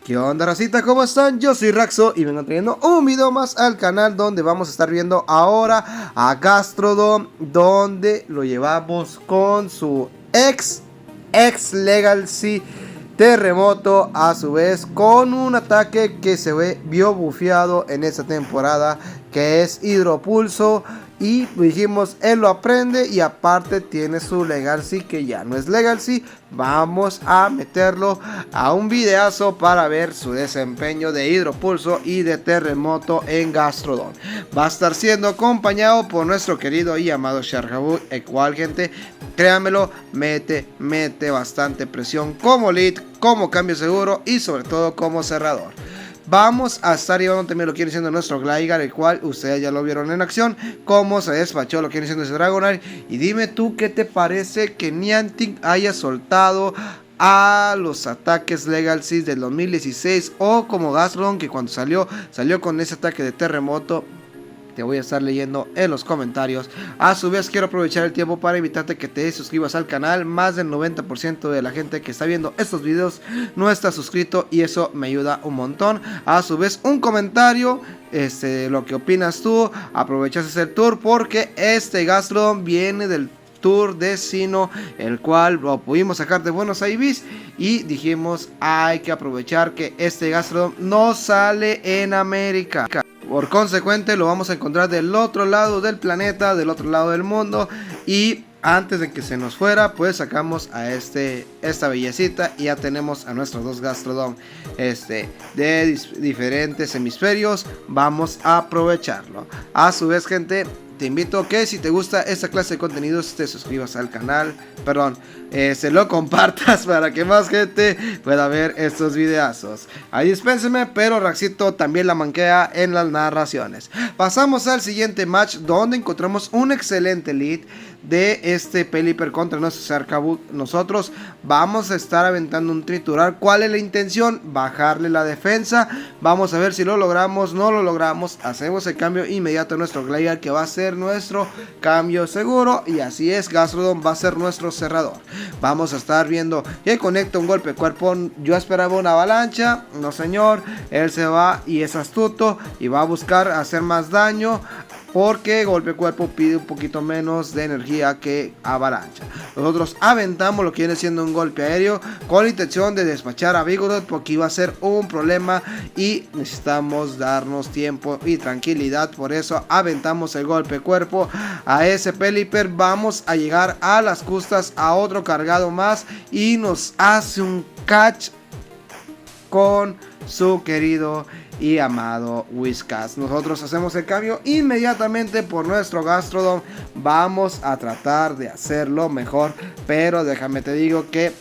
¿Qué onda, racita? ¿Cómo están? Yo soy Raxo y vengo trayendo un video más al canal donde vamos a estar viendo ahora a Gastrodon, donde lo llevamos con su ex Legacy Terremoto, a su vez con un ataque que vio bufeado en esta temporada, que es Hidropulso. Y dijimos, él lo aprende y aparte tiene su Legacy que ya no es Legacy. Vamos a meterlo a un videazo para ver su desempeño de Hidropulso y de Terremoto en Gastrodon. Va a estar siendo acompañado por nuestro querido y amado Sharkaboo, el cual, gente, créanmelo, mete bastante presión como lead, como cambio seguro y sobre todo como cerrador. Vamos a estar llevando también lo que viene siendo nuestro Gligar, el cual ustedes ya lo vieron en acción, cómo se despachó lo que viene siendo ese Dragonite. Y dime tú qué te parece que Niantic haya soltado a los ataques Legacy del 2016, o como Gastrodon, que cuando salió con ese ataque de Terremoto. Te voy a estar leyendo en los comentarios. A su vez, quiero aprovechar el tiempo para invitarte que te suscribas al canal. Más del 90% de la gente que está viendo estos videos no está suscrito y eso me ayuda un montón. A su vez, un comentario, lo que opinas tú. Aprovechas ese tour porque este Gastrodon viene del Tour de Sinnoh, el cual lo pudimos sacar de Buenos Aires y dijimos, hay que aprovechar que este Gastrodon no sale en América. Por consecuente, lo vamos a encontrar del otro lado del planeta, del otro lado del mundo. Y antes de que se nos fuera, pues sacamos a esta bellecita y ya tenemos a nuestros dos Gastrodon de diferentes hemisferios. Vamos a aprovecharlo. A su vez, gente, te invito a que si te gusta esta clase de contenidos te suscribas al canal, se lo compartas para que más gente pueda ver estos videazos. Ahí dispénseme, pero Raxito también la manquea en las narraciones. Pasamos al siguiente match, donde encontramos un excelente lead de este Pelipper contra nuestro Sharkaboo. Nosotros vamos a estar aventando un triturar. ¿Cuál es la intención? Bajarle la defensa. Vamos a ver si lo logramos. No lo logramos, hacemos el cambio inmediato a nuestro Gligar, que va a ser nuestro cambio seguro. Y así es, Gastrodon va a ser nuestro cerrador. Vamos a estar viendo que conecta un golpe de cuerpo. Yo esperaba una avalancha, no señor. Él se va y es astuto y va a buscar hacer más daño, porque golpe de cuerpo pide un poquito menos de energía que avalancha. Nosotros aventamos lo que viene siendo un golpe aéreo con la intención de despachar a Vigoroth, porque iba a ser un problema y necesitamos darnos tiempo y tranquilidad. Por eso aventamos el golpe de cuerpo a ese Pelipper. Vamos a llegar a las costas a otro cargado más y nos hace un catch con su querido y amado Whiscash. Nosotros hacemos el cambio inmediatamente por nuestro Gastrodon. Vamos a tratar de hacerlo mejor, pero déjame te digo que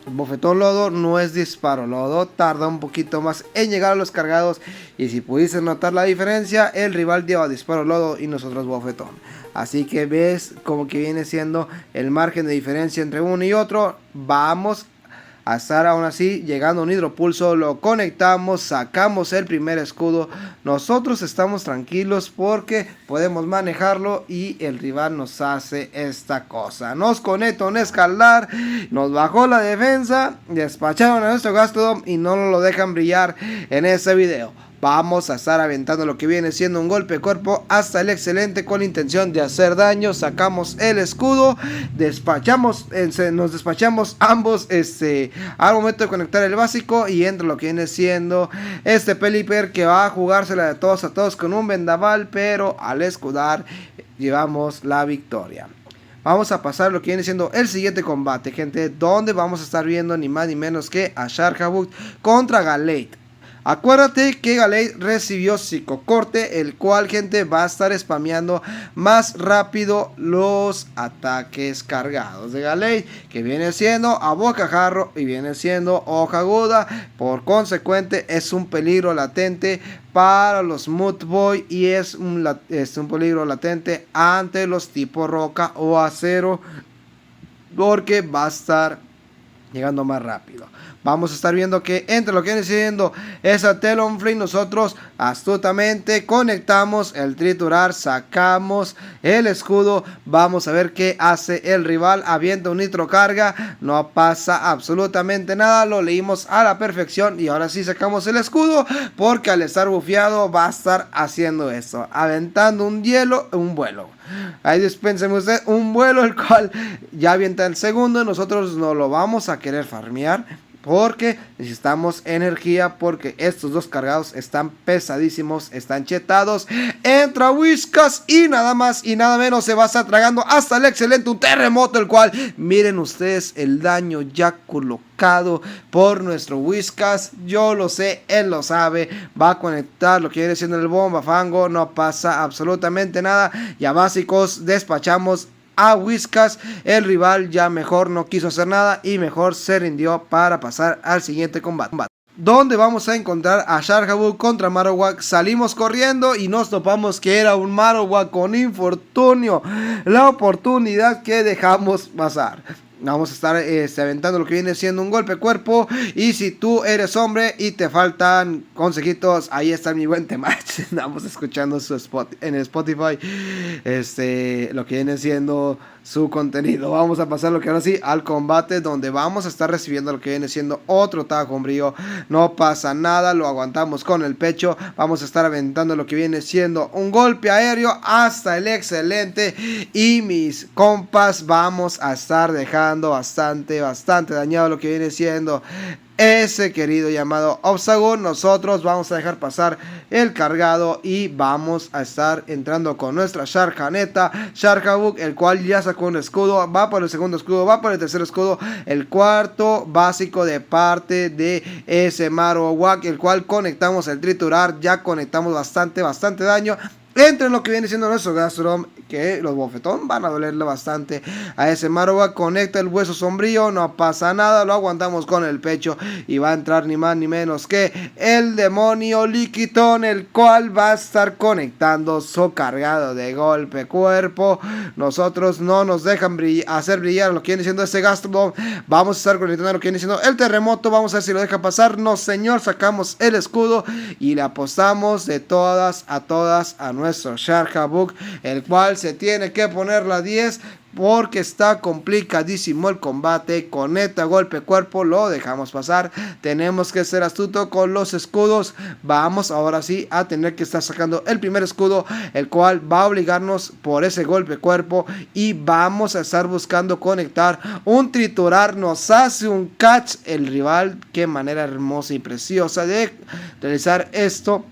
Bofetón Lodo no es disparo lodo, tarda un poquito más en llegar a los cargados. Y si pudiste notar la diferencia, el rival lleva disparo lodo y nosotros bofetón. Así que ves como que viene siendo el margen de diferencia entre uno y otro. Vamos a estar aún así llegando a un Hidropulso, lo conectamos, sacamos el primer escudo. Nosotros estamos tranquilos porque podemos manejarlo y el rival nos hace esta cosa. Nos conecta un escalar, nos bajó la defensa, despacharon a nuestro Gastrodon y no nos lo dejan brillar en este video. Vamos a estar aventando lo que viene siendo un golpe de cuerpo hasta el excelente con la intención de hacer daño. Sacamos el escudo, nos despachamos ambos al momento de conectar el básico, y entra lo que viene siendo este Pelipper, que va a jugársela de todos a todos con un vendaval, pero al escudar llevamos la victoria. Vamos a pasar lo que viene siendo el siguiente combate, gente, donde vamos a estar viendo ni más ni menos que a Sharkaboo contra Gallade. Acuérdate que Gallade recibió psicocorte, el cual, gente, va a estar spameando más rápido los ataques cargados de Gallade, que viene siendo a bocajarro y viene siendo hoja aguda. Por consecuente, es un peligro latente para los Mudboy y es un peligro latente ante los tipo roca o acero, porque va a estar llegando más rápido. Vamos a estar viendo que entre lo que viene siendo esa Talonflame, nosotros astutamente conectamos el triturar, sacamos el escudo. Vamos a ver qué hace el rival. Avienta un nitro carga, no pasa absolutamente nada, lo leímos a la perfección. Y ahora sí sacamos el escudo, porque al estar bufeado va a estar haciendo eso, aventando un vuelo. Ahí dispénseme usted un vuelo, el cual ya avienta el segundo. Nosotros no lo vamos a querer farmear, porque necesitamos energía, porque estos dos cargados están pesadísimos, están chetados. Entra Whiskas y nada más y nada menos se va a estar tragando hasta el excelente un terremoto, el cual miren ustedes el daño ya colocado por nuestro Whiskas. Yo lo sé, él lo sabe. Va a conectar lo que viene siendo el bomba fango, no pasa absolutamente nada. Y a básicos despachamos a Whiskas. El rival ya mejor no quiso hacer nada y mejor se rindió para pasar al siguiente combate, donde vamos a encontrar a Sharjabug contra Marowak. Salimos corriendo y nos topamos que era un Marowak con infortunio, la oportunidad que dejamos pasar. Vamos a estar aventando lo que viene siendo un golpe cuerpo. Y si tú eres hombre y te faltan consejitos, ahí está mi buen Temach. Estamos escuchando su en Spotify lo que viene siendo su contenido. Vamos a pasar lo que ahora sí al combate, donde vamos a estar recibiendo lo que viene siendo otro tajo umbrío. No pasa nada, lo aguantamos con el pecho. Vamos a estar aventando lo que viene siendo un golpe aéreo hasta el excelente. Y mis compas, vamos a estar dejando bastante dañado lo que viene siendo ese querido llamado Obstagoon. Nosotros vamos a dejar pasar el cargado y vamos a estar entrando con nuestra Sharkaneta, Sharjabug, el cual ya sacó un escudo, va por el segundo escudo, va por el tercer escudo, el cuarto básico de parte de ese Marowak, el cual conectamos el triturar, ya conectamos bastante daño. Entre en lo que viene siendo nuestro Gastrodon, que los bofetón van a dolerle bastante a ese Marowak. Conecta el hueso sombrío, no pasa nada, lo aguantamos con el pecho. Y va a entrar ni más ni menos que el demonio Lickitung, el cual va a estar conectando su cargado de golpe cuerpo. Nosotros no nos dejan hacer brillar lo que viene siendo ese Gastrodon. Vamos a estar conectando lo que viene siendo el terremoto. Vamos a ver si lo deja pasar. No, señor, sacamos el escudo y le apostamos de todas a nuestro Sharjabug, el cual se tiene que poner la 10 porque está complicadísimo el combate. Conecta golpe cuerpo, lo dejamos pasar. Tenemos que ser astuto con los escudos. Vamos ahora sí a tener que estar sacando el primer escudo, el cual va a obligarnos por ese golpe cuerpo. Y vamos a estar buscando conectar un triturar. Nos hace un catch el rival. Qué manera hermosa y preciosa de realizar esto.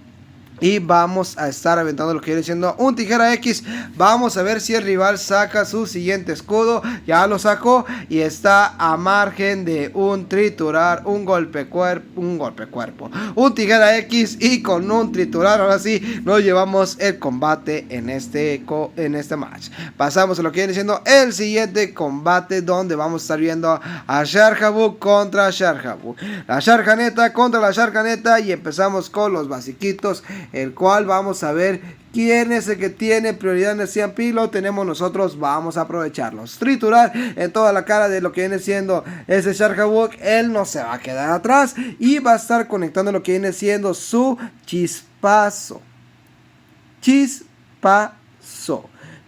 Y vamos a estar aventando lo que viene siendo un tijera X. Vamos a ver si el rival saca su siguiente escudo. Ya lo sacó y está a margen de un triturar, un golpe cuerpo, un tijera X. Y con un triturar ahora sí nos llevamos el combate en este match. Pasamos a lo que viene siendo el siguiente combate, donde vamos a estar viendo a Sharjabug contra Sharjabug, la Sharkaneta contra la Sharkaneta. Y empezamos con los basiquitos, el cual vamos a ver quién es el que tiene prioridad en el CMP. Lo tenemos nosotros, vamos a aprovecharlos. Triturar en toda la cara de lo que viene siendo ese Sharjabug. Él no se va a quedar atrás y va a estar conectando lo que viene siendo su chispazo.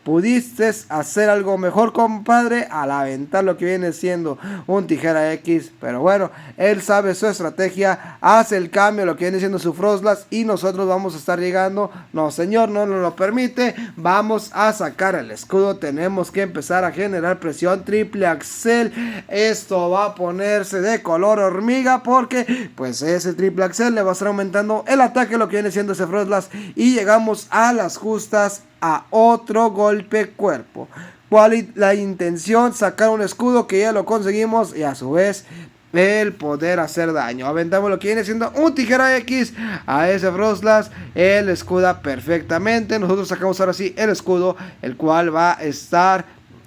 Pudiste hacer algo mejor, compadre, al aventar lo que viene siendo un tijera X. Pero bueno, él sabe su estrategia. Hace el cambio, lo que viene siendo su Frostlass. Y nosotros vamos a estar llegando. No, señor, no nos lo permite. Vamos a sacar el escudo. Tenemos que empezar a generar presión. Triple Axel. Esto va a ponerse de color hormiga, porque pues ese Triple Axel le va a estar aumentando el ataque, lo que viene siendo ese Frostlass. Y llegamos a las justas a otro golpe cuerpo. ¿Cuál la intención? Sacar un escudo, que ya lo conseguimos, y a su vez el poder hacer daño. Aventamos lo que viene siendo un tijera X a ese Frostlass. Él escuda perfectamente. Nosotros sacamos ahora sí el escudo, el cual va a estar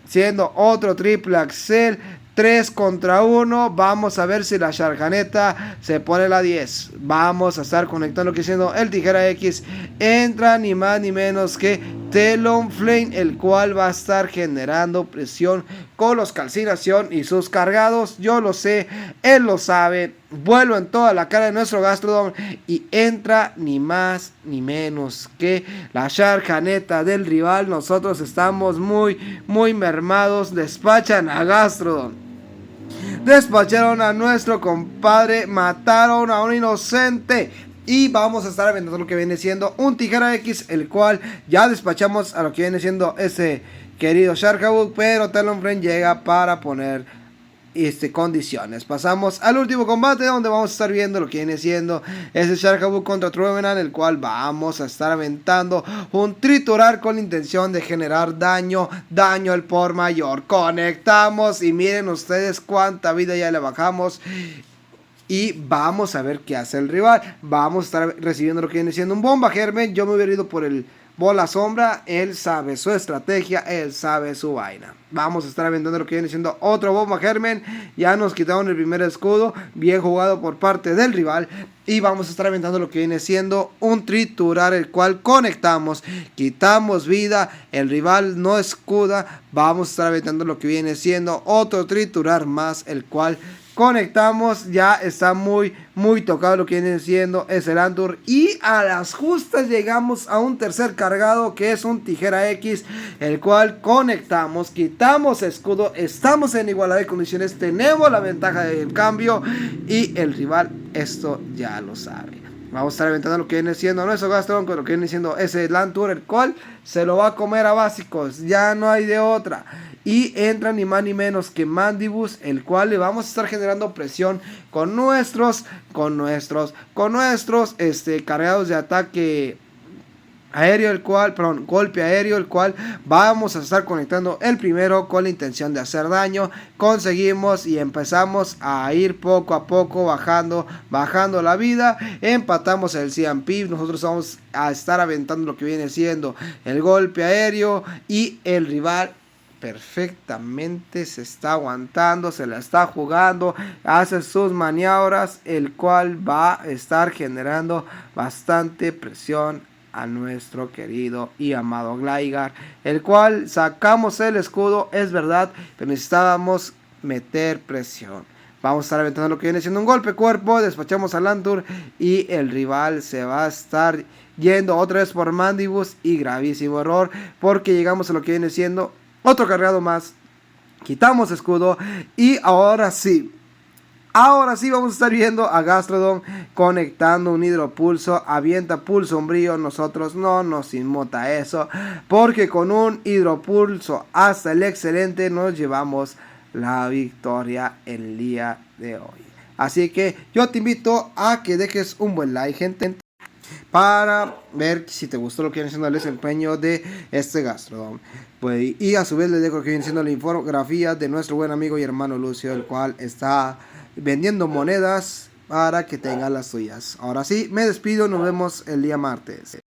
siendo otro Triple Axel. 3 contra 1. Vamos a ver si la Sharkaneta se pone la 10. Vamos a estar conectando lo que siendo el tijera X. Entra ni más ni menos que Talonflame, el cual va a estar generando presión con los calcinación y sus cargados. Yo lo sé, él lo sabe. Vuelo en toda la cara de nuestro Gastrodon y entra ni más ni menos que la Sharkhaneta del rival. Nosotros estamos muy mermados. Despachan a Gastrodon. Despacharon a nuestro compadre, mataron a un inocente. Y vamos a estar aventando lo que viene siendo un Tijera X, el cual ya despachamos a lo que viene siendo ese querido Sharkaboo, pero Talonflame llega para poner condiciones. Pasamos al último combate, donde vamos a estar viendo lo que viene siendo ese Sharkaboo contra Trevenant, el cual vamos a estar aventando un triturar con la intención de generar daño al por mayor. Conectamos y miren ustedes cuánta vida ya le bajamos. Y vamos a ver qué hace el rival. Vamos a estar recibiendo lo que viene siendo un bomba germen. Yo me hubiera ido por el bola sombra. Él sabe su estrategia. Él sabe su vaina. Vamos a estar aventando lo que viene siendo otro bomba germen. Ya nos quitaron el primer escudo. Bien jugado por parte del rival. Y vamos a estar aventando lo que viene siendo un triturar, el cual conectamos. Quitamos vida. El rival no escuda. Vamos a estar aventando lo que viene siendo otro triturar más, el cual conectamos. Ya está muy tocado lo que viene siendo ese Lantur. Y a las justas llegamos a un tercer cargado, que es un Tijera X, el cual conectamos. Quitamos escudo. Estamos en igualdad de condiciones. Tenemos la ventaja del cambio. Y el rival esto ya lo sabe. Vamos a estar aventando lo que viene siendo nuestro Gastrodon con lo que viene siendo ese Lantur, el cual se lo va a comer a básicos. Ya no hay de otra. Y entra ni más ni menos que Mandibus, el cual le vamos a estar generando presión con nuestros cargados de ataque aéreo, el cual, perdón, golpe aéreo, el cual vamos a estar conectando el primero con la intención de hacer daño. Conseguimos y empezamos a ir poco a poco bajando la vida. Empatamos el CMP. Nosotros vamos a estar aventando lo que viene siendo el golpe aéreo, y el rival perfectamente se está aguantando, se la está jugando, hace sus maniobras, el cual va a estar generando bastante presión a nuestro querido y amado Gligar, el cual sacamos el escudo, es verdad, pero necesitábamos meter presión. Vamos a estar aventando lo que viene siendo un golpe cuerpo, despachamos a Lantur y el rival se va a estar yendo otra vez por Mandibus, y gravísimo error, porque llegamos a lo que viene siendo otro cargado más, quitamos escudo, y ahora sí vamos a estar viendo a Gastrodon conectando un hidropulso. Avienta pulso sombrío. Nosotros no nos inmuta eso, porque con un hidropulso hasta el excelente nos llevamos la victoria el día de hoy. Así que yo te invito a que dejes un buen like, gente, para ver si te gustó lo que viene siendo el desempeño de este Gastrodon. Pues, y a su vez les dejo lo que viene siendo la infografía de nuestro buen amigo y hermano Lucio, el cual está vendiendo monedas para que tengan las suyas. Ahora sí, me despido, nos vemos el día martes.